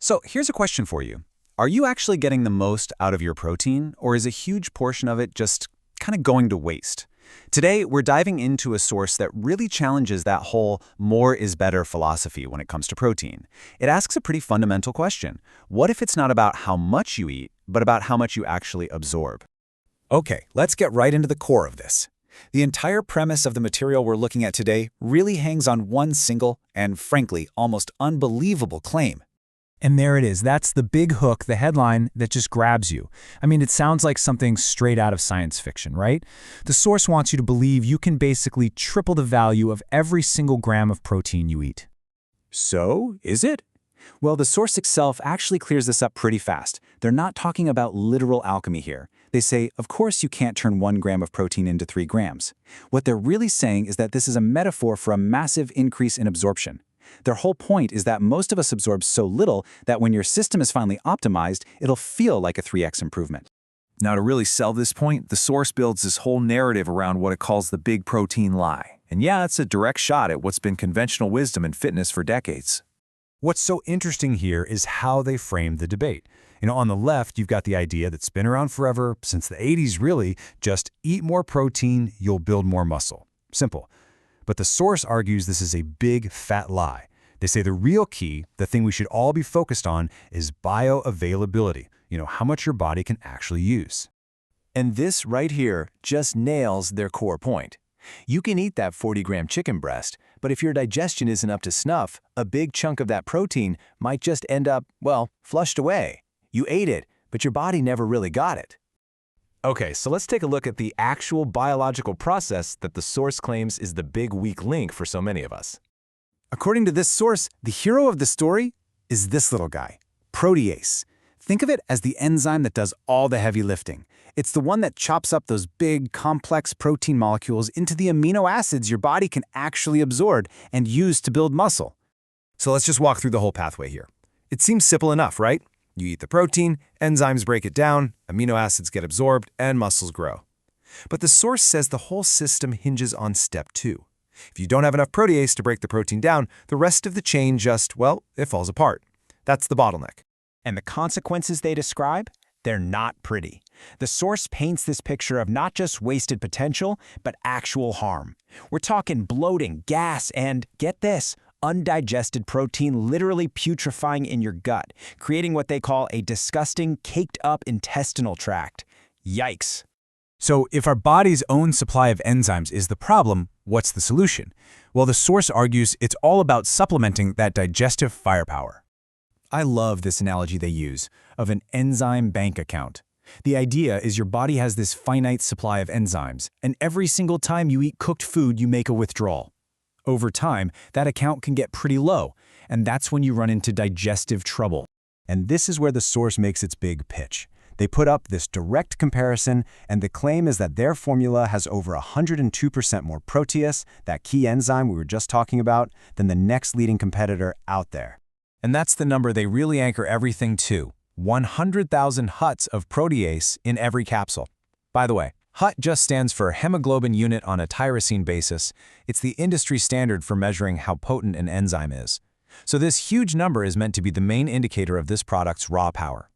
So here's a question for you. Are you actually getting the most out of your protein, or is a huge portion of it just kind of going to waste? Today, we're diving into a source that really challenges that whole more is better philosophy when it comes to protein. It asks a pretty fundamental question. What if it's not about how much you eat, but about how much you actually absorb? Okay, let's get right into the core of this. The entire premise of the material we're looking at today really hangs on one single and, frankly, almost unbelievable claim. And there it is. That's the big hook, the headline that just grabs you. I mean, it sounds like something straight out of science fiction, right? The source wants you to believe you can basically triple the value of every single gram of protein you eat. So, is it? Well, the source itself actually clears this up pretty fast. They're not talking about literal alchemy here. They say, of course you can't turn 1 gram of protein into 3 grams. What they're really saying is that this is a metaphor for a massive increase in absorption. Their whole point is that most of us absorb so little that when your system is finally optimized, it'll feel like a 3x improvement. Now, to really sell this point, the source builds this whole narrative around what it calls the big protein lie. And yeah, it's a direct shot at what's been conventional wisdom in fitness for decades. What's so interesting here is how they frame the debate. On the left, you've got the idea that's been around forever, since the 80s really, just eat more protein, you'll build more muscle. Simple. But the source argues this is a big, fat lie. They say the real key, the thing we should all be focused on, is bioavailability, how much your body can actually use. And this right here just nails their core point. You can eat that 40-gram chicken breast, but if your digestion isn't up to snuff, a big chunk of that protein might just end up, well, flushed away. You ate it, but your body never really got it. Okay, so let's take a look at the actual biological process that the source claims is the big weak link for so many of us. According to this source, the hero of the story is this little guy, protease. Think of it as the enzyme that does all the heavy lifting. It's the one that chops up those big, complex protein molecules into the amino acids your body can actually absorb and use to build muscle. So let's just walk through the whole pathway here. It seems simple enough, right? You eat the protein, enzymes break it down, amino acids get absorbed, and muscles grow. But the source says the whole system hinges on step 2. If you don't have enough protease to break the protein down, the rest of the chain just, well, it falls apart. That's the bottleneck. And the consequences they describe? They're not pretty. The source paints this picture of not just wasted potential, but actual harm. We're talking bloating, gas, and, get this, undigested protein literally putrefying in your gut, creating what they call a disgusting, caked-up intestinal tract. Yikes. So if our body's own supply of enzymes is the problem, what's the solution? Well, the source argues it's all about supplementing that digestive firepower. I love this analogy they use of an enzyme bank account. The idea is your body has this finite supply of enzymes, and every single time you eat cooked food, you make a withdrawal. Over time, that account can get pretty low, and that's when you run into digestive trouble. And this is where the source makes its big pitch. They put up this direct comparison, and the claim is that their formula has over 102% more protease, that key enzyme we were just talking about, than the next leading competitor out there. And that's the number they really anchor everything to, 100,000 HUTs of protease in every capsule. By the way, HUT just stands for hemoglobin unit on a tyrosine basis. It's the industry standard for measuring how potent an enzyme is. So this huge number is meant to be the main indicator of this product's raw power.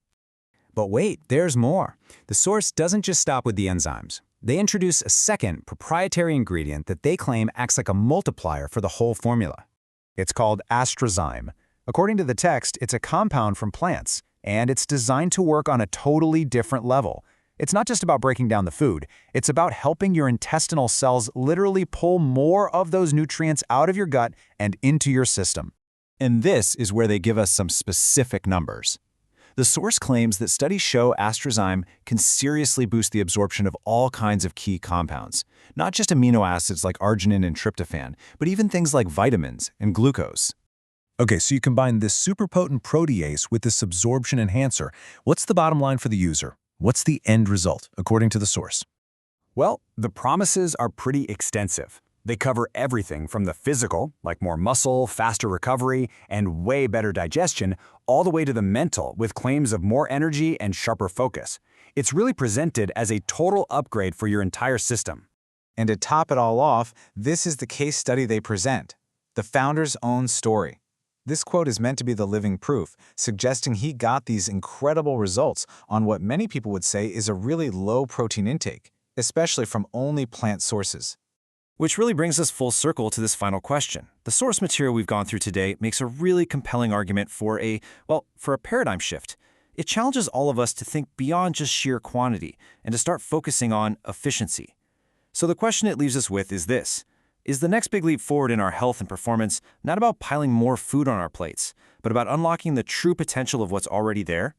But wait, there's more. The source doesn't just stop with the enzymes. They introduce a second proprietary ingredient that they claim acts like a multiplier for the whole formula. It's called AstraZyme. According to the text, it's a compound from plants, and it's designed to work on a totally different level. It's not just about breaking down the food, it's about helping your intestinal cells literally pull more of those nutrients out of your gut and into your system. And this is where they give us some specific numbers. The source claims that studies show AstraZyme can seriously boost the absorption of all kinds of key compounds, not just amino acids like arginine and tryptophan, but even things like vitamins and glucose. Okay, so you combine this super potent protease with this absorption enhancer. What's the bottom line for the user? What's the end result, according to the source? Well, the promises are pretty extensive. They cover everything from the physical, like more muscle, faster recovery, and way better digestion, all the way to the mental, with claims of more energy and sharper focus. It's really presented as a total upgrade for your entire system. And to top it all off, this is the case study they present, the founder's own story. This quote is meant to be the living proof, suggesting he got these incredible results on what many people would say is a really low protein intake, especially from only plant sources. Which really brings us full circle to this final question. The source material we've gone through today makes a really compelling argument for a paradigm shift. It challenges all of us to think beyond just sheer quantity and to start focusing on efficiency. So the question it leaves us with is this. Is the next big leap forward in our health and performance not about piling more food on our plates, but about unlocking the true potential of what's already there?